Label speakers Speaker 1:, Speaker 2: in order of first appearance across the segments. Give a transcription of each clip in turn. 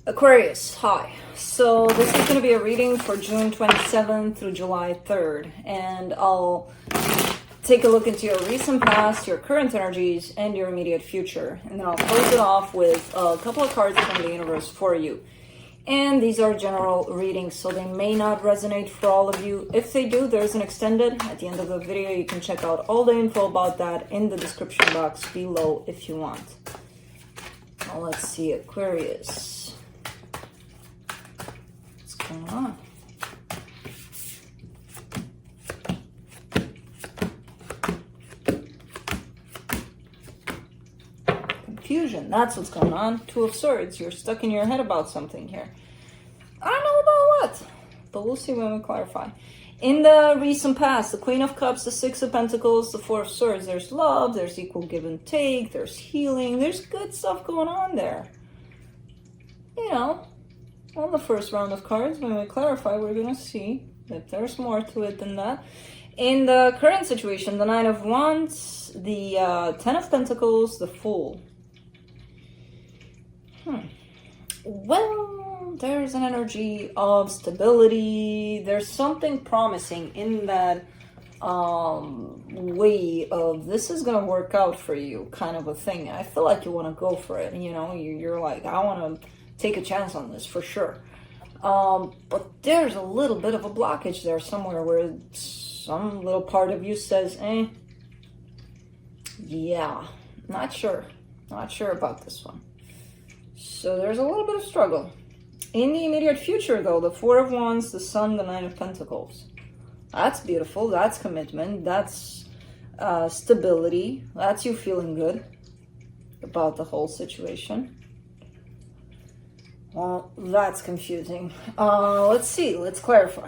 Speaker 1: Aquarius, hi. So this is going to be a reading for June 27th through July 3rd, and I'll take a look into your recent past, your current energies, and your immediate future. And then I'll close it off with a couple of cards from the universe for you. And these are general readings, so they may not resonate for all of you. If they do, there's an extended at the end of the video. You can check out all the info about that in the description box below if you want. Now let's see, Aquarius. What's going on? Confusion, that's what's going on. Two of Swords, you're stuck in your head about something here. I don't know about what, but we'll see when we clarify. In the recent past, the Queen of Cups, the Six of Pentacles, the Four of Swords, there's love, there's equal give and take, there's healing, there's good stuff going on there. You know, on the first round of cards, when we clarify, we're going to see that there's more to it than that. In the current situation, the Nine of Wands, the Ten of Pentacles, the Fool. Well, there's an energy of stability. There's something promising in that way of this is going to work out for you kind of a thing. I feel like you want to go for it. You know, you're like, I want to take a chance on this for sure. But there's a little bit of a blockage there somewhere where some little part of you says, yeah, not sure about this one. So there's a little bit of struggle. In the immediate future, though, the Four of Wands, the Sun, the Nine of Pentacles. That's beautiful. That's commitment. That's stability. That's you feeling good about the whole situation. Well, that's confusing. Let's see. Let's clarify.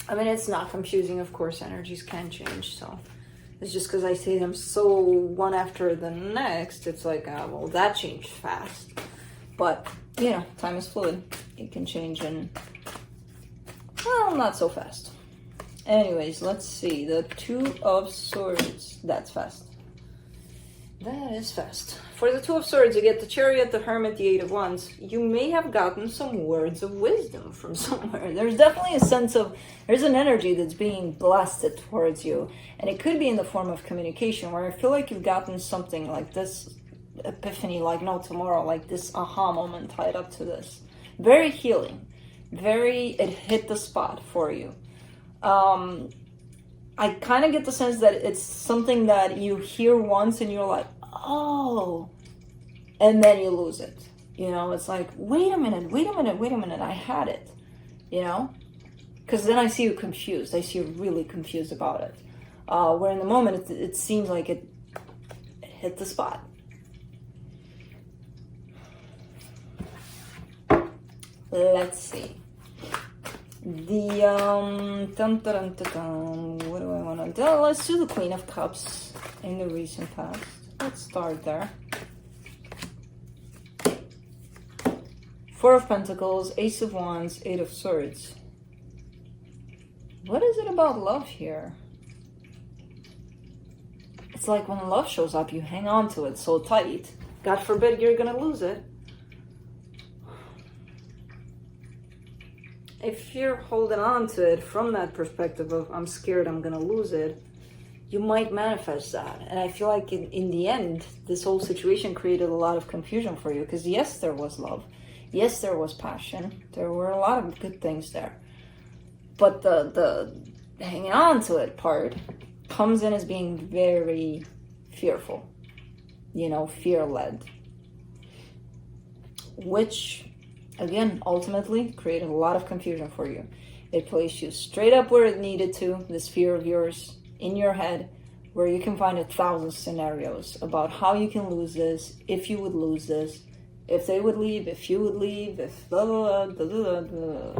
Speaker 1: I mean, it's not confusing. Of course, energies can change, so... It's just because I say them so one after the next, it's like, well, that changed fast. But, you know, time is fluid. It can change in, well, not so fast. Anyways, let's see. The Two of Swords. That's fast. That is fast. For the Two of Swords, you get the Chariot, the Hermit, the Eight of Wands. You may have gotten some words of wisdom from somewhere. There's definitely a sense of, there's an energy that's being blasted towards you. And it could be in the form of communication, where I feel like you've gotten something like this epiphany, like no tomorrow, like this aha moment tied up to this. Very healing. It hit the spot for you. I kind of get the sense that it's something that you hear once and you're like, oh, and then you lose it. You know, it's like, wait a minute, I had it, you know? Because then I see you confused. I see you really confused about it. Where in the moment, it seems like it hit the spot. Let's see. The, what do I want to do? Let's do the Queen of Cups in the recent past. Let's start there. Four of Pentacles, Ace of Wands, Eight of Swords. What is it about love here? It's like when love shows up, you hang on to it so tight. God forbid you're gonna lose it. If you're holding on to it from that perspective of, I'm scared I'm gonna lose it, you might manifest that. And I feel like in the end, this whole situation created a lot of confusion for you. Because yes, there was love. Yes, there was passion. There were a lot of good things there. But the hanging on to it part comes in as being very fearful. You know, fear-led. Which... again, ultimately, created a lot of confusion for you. It placed you straight up where it needed to, this fear of yours, in your head, where you can find 1,000 scenarios about how you can lose this, if you would lose this, if they would leave, if you would leave, if blah, blah, blah, blah, blah, blah.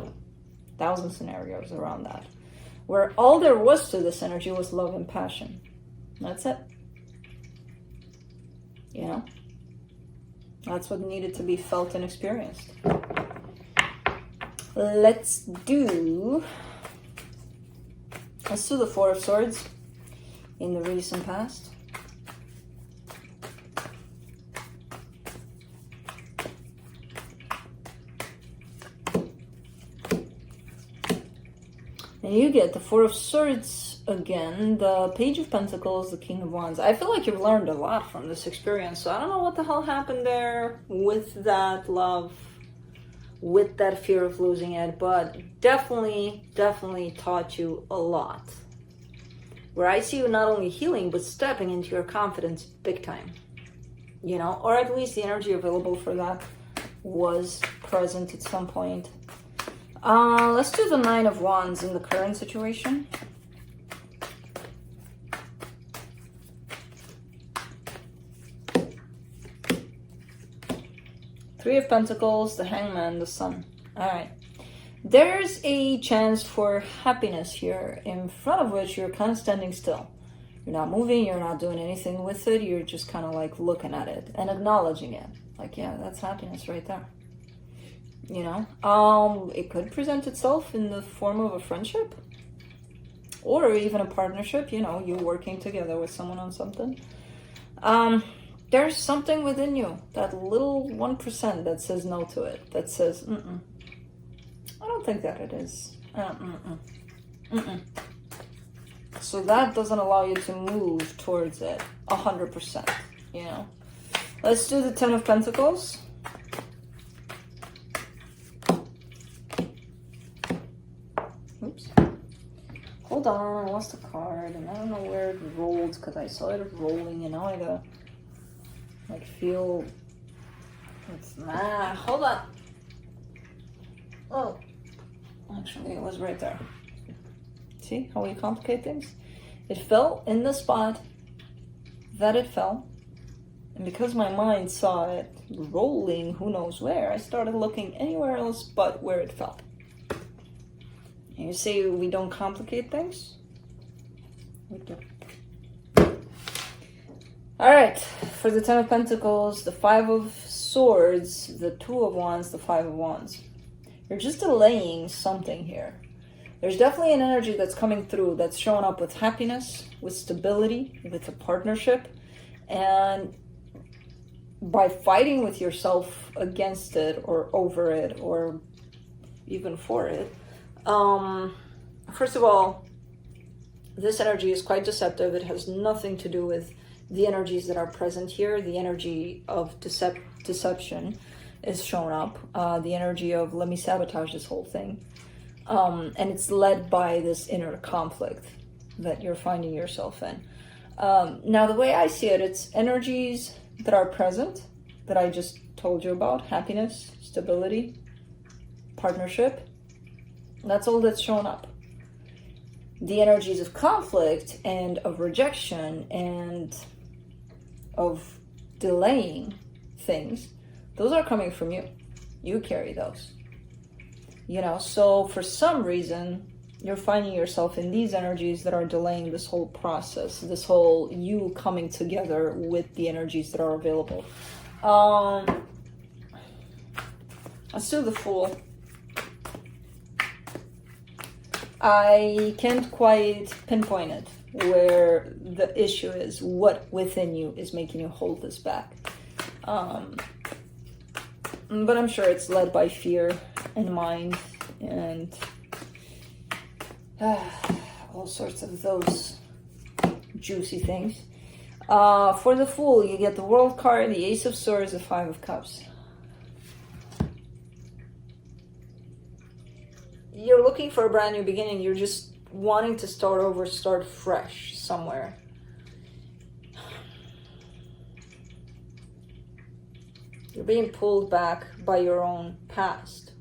Speaker 1: 1,000 scenarios around that. Where all there was to this energy was love and passion. That's it. You know? That's what needed to be felt and experienced. Let's do the Four of Swords in the recent past. And you get the Four of Swords again, the Page of Pentacles, the King of Wands. I feel like you've learned a lot from this experience. So I don't know what the hell happened there with that love, with that fear of losing it, but definitely taught you a lot. Where I see you not only healing, but stepping into your confidence big time. You know, or at least the energy available for that was present at some point. Let's do the Nine of Wands in the current situation. Three of Pentacles, the Hangman, the Sun. All right. There's a chance for happiness here, in front of which you're kind of standing still. You're not moving, you're not doing anything with it, you're just kind of like looking at it and acknowledging it. Like, yeah, that's happiness right there. You know, it could present itself in the form of a friendship or even a partnership, you know, you working together with someone on something. There's something within you, that little 1% that says no to it, that says, I don't think that it is. So that doesn't allow you to move towards it 100%, you know. Let's do the Ten of Pentacles. Oops. Hold on, I lost a card and I don't know where it rolled because I saw it rolling and now I gotta like feel it's hold on. Oh, actually it was right there. See how we complicate things? It fell in the spot that it fell. And because my mind saw it rolling who knows where, I started looking anywhere else but where it fell. And you say we don't complicate things? We do. Alright, for the Ten of Pentacles, the Five of Swords, the Two of Wands, the Five of Wands. You're just delaying something here. There's definitely an energy that's coming through that's showing up with happiness, with stability, with a partnership. And by fighting with yourself against it or over it or even for it, first of all, this energy is quite deceptive. It has nothing to do with the energies that are present here. The energy of deception is shown up. The energy of let me sabotage this whole thing. And it's led by this inner conflict that you're finding yourself in. Now, the way I see it, it's energies that are present, that I just told you about, happiness, stability, partnership. That's all that's shown up. The energies of conflict and of rejection and of delaying things, those are coming from you. You carry those. You know, so for some reason, you're finding yourself in these energies that are delaying this whole process, this whole you coming together with the energies that are available. Let's do the Fool. I can't quite pinpoint it, where the issue is, what within you is making you hold this back. But I'm sure it's led by fear and mind and all sorts of those juicy things. For the Fool, you get the World card, the Ace of Swords, the Five of Cups. You're looking for a brand new beginning. You're just wanting to start over, start fresh somewhere. You're being pulled back by your own past,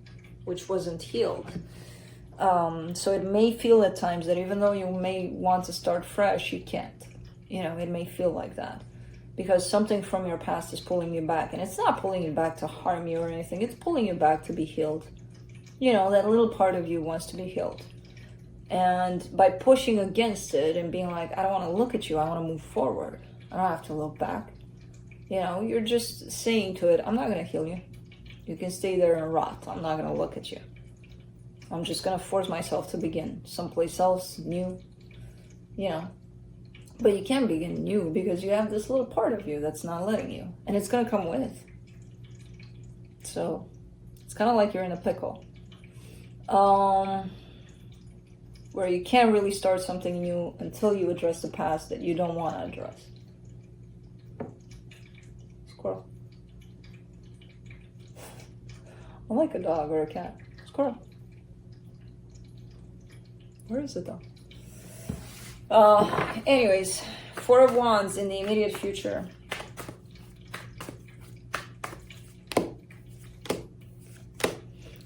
Speaker 1: which wasn't healed. So it may feel at times that even though you may want to start fresh, you can't. You know, it may feel like that. Because something from your past is pulling you back. And it's not pulling you back to harm you or anything. It's pulling you back to be healed. You know, that little part of you wants to be healed. And by pushing against it and being like, I don't want to look at you, I want to move forward. I don't have to look back. You know, you're just saying to it, I'm not going to heal you. You can stay there and rot. I'm not going to look at you. I'm just going to force myself to begin someplace else, new, you know. But you can't begin new because you have this little part of you that's not letting you. And it's going to come with. So, it's kind of like you're in a pickle. where you can't really start something new until you address the past that you don't want to address. Squirrel. I'm like a dog or a cat. Squirrel. Where is it though? Anyways, Four of Wands in the immediate future.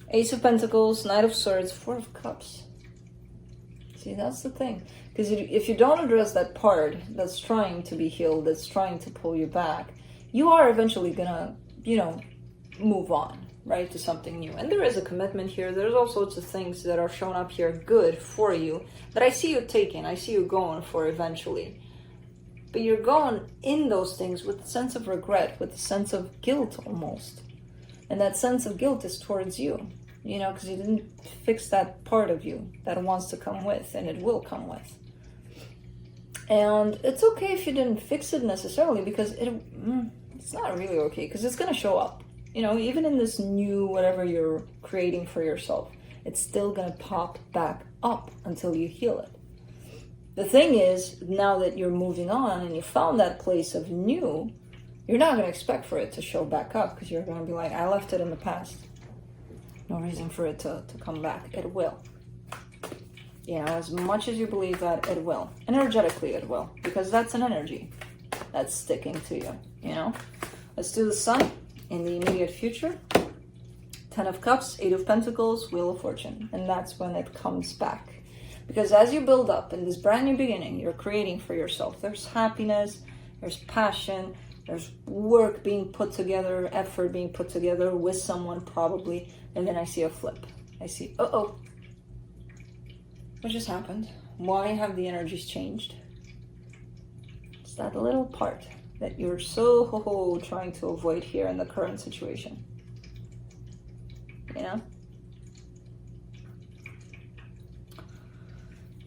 Speaker 1: Ace of Pentacles, Knight of Swords, Four of Cups. See, that's the thing. Because if you don't address that part that's trying to be healed, that's trying to pull you back, you are eventually gonna, you know, move on, right, to something new. And there is a commitment here. There's all sorts of things that are shown up here good for you that I see you taking, I see you going for eventually. But you're going in those things with a sense of regret, with a sense of guilt almost. And that sense of guilt is towards you, you know, because you didn't fix that part of you that wants to come with, and it will come with. And it's okay if you didn't fix it necessarily, because it's not really okay, because it's going to show up. You know, even in this new whatever you're creating for yourself, it's still going to pop back up until you heal it. The thing is, now that you're moving on and you found that place of new, you're not going to expect for it to show back up, because you're going to be like, I left it in the past. No reason for it to come back. It will. You know, as much as you believe that, it will. Energetically, it will. Because that's an energy that's sticking to you, you know? Let's do the Sun in the immediate future. Ten of Cups, Eight of Pentacles, Wheel of Fortune. And that's when it comes back. Because as you build up in this brand new beginning, you're creating for yourself. There's happiness, there's passion, there's work being put together, effort being put together with someone probably. And then I see a flip. I see, uh-oh. What just happened? Why have the energies changed? It's that little part that you're so trying to avoid here in the current situation. You know?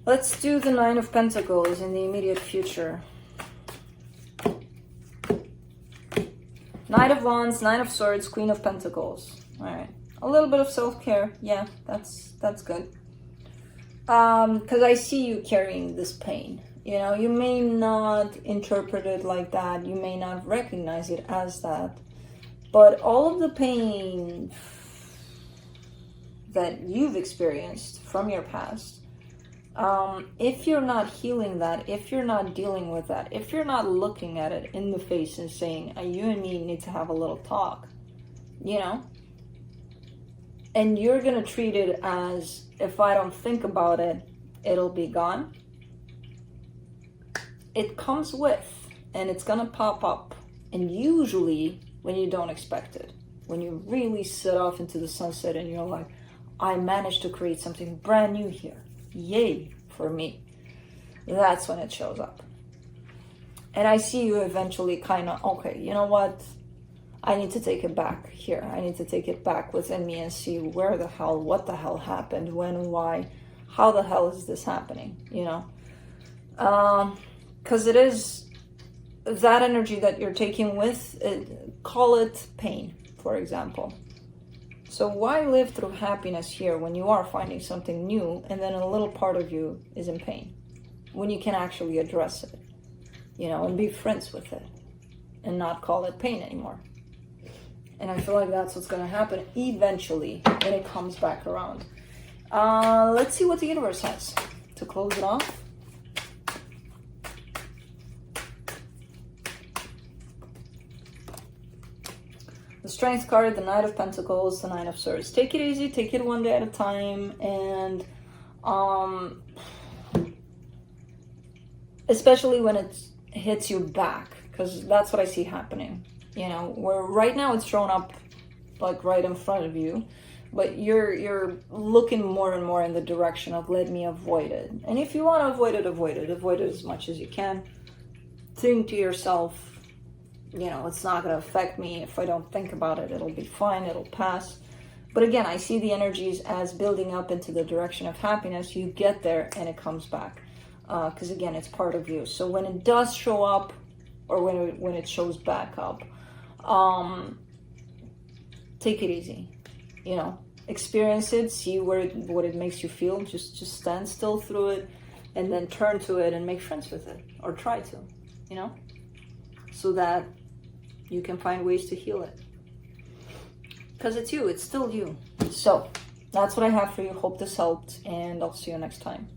Speaker 1: Let's do the Nine of Pentacles in the immediate future. Knight of Wands, Nine of Swords, Queen of Pentacles. All right. A little bit of self-care. Yeah, that's good. Because I see you carrying this pain. You know, you may not interpret it like that. You may not recognize it as that. But all of the pain that you've experienced from your past, if you're not healing that, if you're not dealing with that, if you're not looking at it in the face and saying, you and me need to have a little talk, you know, and you're going to treat it as, if I don't think about it, it'll be gone. It comes with, and it's going to pop up. And usually when you don't expect it, when you really set off into the sunset and you're like, I managed to create something brand new here. Yay for me. That's when it shows up. And I see you eventually kind of, okay, you know what? I need to take it back here. I need to take it back within me and see what the hell happened, when, why, how the hell is this happening, you know? Because it is that energy that you're taking with it, call it pain, for example. So why live through happiness here when you are finding something new and then a little part of you is in pain, when you can actually address it, you know, and be friends with it and not call it pain anymore? And I feel like that's what's going to happen eventually when it comes back around. Let's see what the universe has to close it off. The Strength card, the Knight of Pentacles, the Nine of Swords. Take it easy, take it one day at a time, and especially when it hits you back, because that's what I see happening. You know, where right now it's shown up like right in front of you, but you're looking more and more in the direction of let me avoid it. And if you want to avoid it, avoid it as much as you can. Think to yourself, you know, it's not going to affect me. If I don't think about it, it'll be fine, it'll pass. But again, I see the energies as building up into the direction of happiness. You get there and it comes back. Because again, it's part of you. So when it does show up, or when it shows back up, take it easy, you know, experience it, see what it makes you feel. Just stand still through it, and then turn to it and make friends with it, or try to, you know, so that you can find ways to heal it. Because it's you, it's still you. So that's what I have for you. Hope this helped, and I'll see you next time.